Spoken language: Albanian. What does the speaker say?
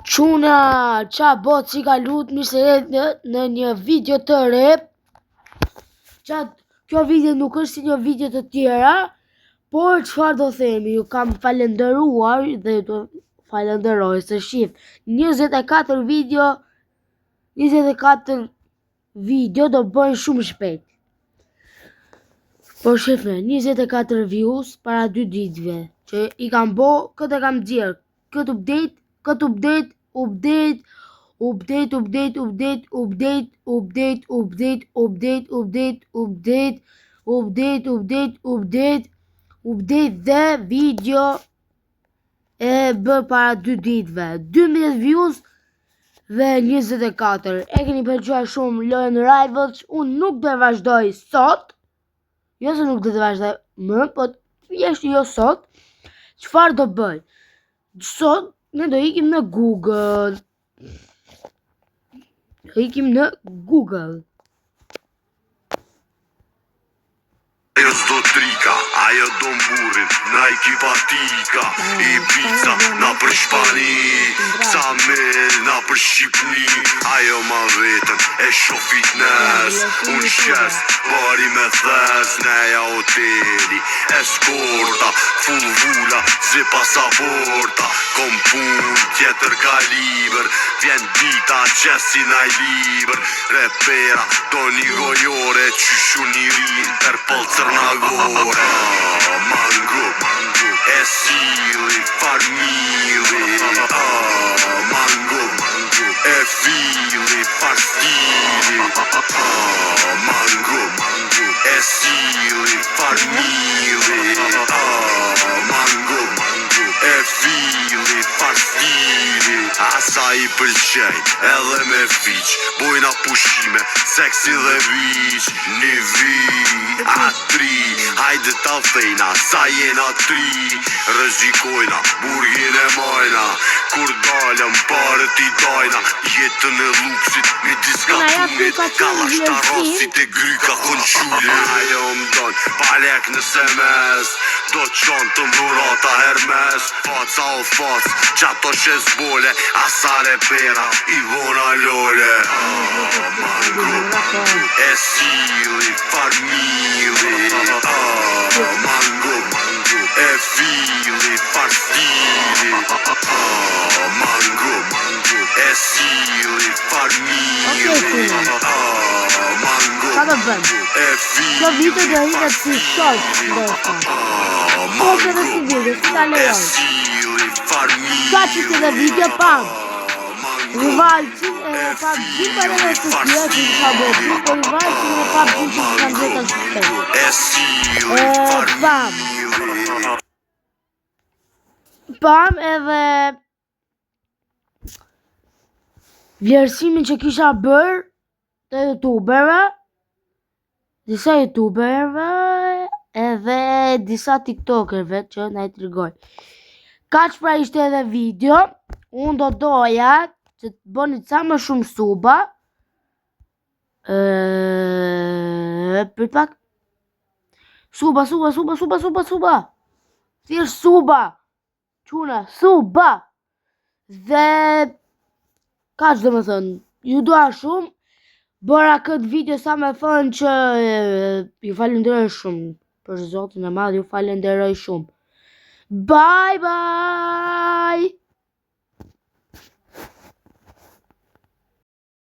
Quna, qa bot si ka lutë mi se në një video të re. Kjo video nuk është si një video të tjera, por çfarë do themi, ju kam falenderuar dhe ju falenderoj se shif 24 video do bëjnë shumë shpejt. Po shifme, 24 views para 2 ditëve, që i kam bo, këtë e kam dzirë, këtë update, dhe video e bër para 2 ditëve, 12 views dhe 24. E keni pëlqyer shumë lojën Rivals, unë nuk do e vazhdoj sot, jo se nuk do të vazhdoj më, po thjesht jo sot. Çfarë do bëj? Sot ne do ikim në Google. Ajo s'do trika, ajo do mburin, na ekipa tika. I pizza, na për Shpani, ca mel, na për Shqipni. Ajo ma vetën, e shoh fitness, unë shes, bari me thes. Neja hoteli, eskorta, full vula, zi pasaporta. Kom pun, tjetër kaliber, vjen dita, qesi na i liber. Repera, do një gojore, qyshu një rin, per pëllëcër na gore. Mango, e sili, farmili. Mango, e fili, far stili. Mango, e sili, farmili. Mango, e fili, far stili. Asa i pëlqej, edhe me fiq, bojna pushime, seksi dhe viq. Një vi, a tri, hajde ta fejna, sa jena tri. Rëzikojna, burgin e majna, kur dalëm parët i dajna. Jetën e luksit, me diskatumit, kalla shtarosit e gryka konqulli. Ajo m'don, palek në semes, do qonë të mburata Hermes. Faca o fac, qato shes bole, asare pera, Ivona Lole. Mango, e sili, farmili. Mango, e fili, far stili. Mango, e sili, farmili. Mango, e fili, far stili. E sili, farmili. Facite da video pam. Rivalci PUBG para le sue che fa poi rivalci ne fa PUBG pam edhe vlerësimin që kisha bër të disa youtuberve edhe disa tiktokerve që na i tregoj. Kaq pra ishte edhe video. Unë do doja që të bëni ca më shumë suba. Për pak. Suba. Thjesht suba. Quna, suba. Dhe kaq do më thënë, ju doa shumë. Bëra këtë video sa me thënë që ju falenderoj shumë. Për Zotin e Madh ju falenderoj shumë. Bye bye.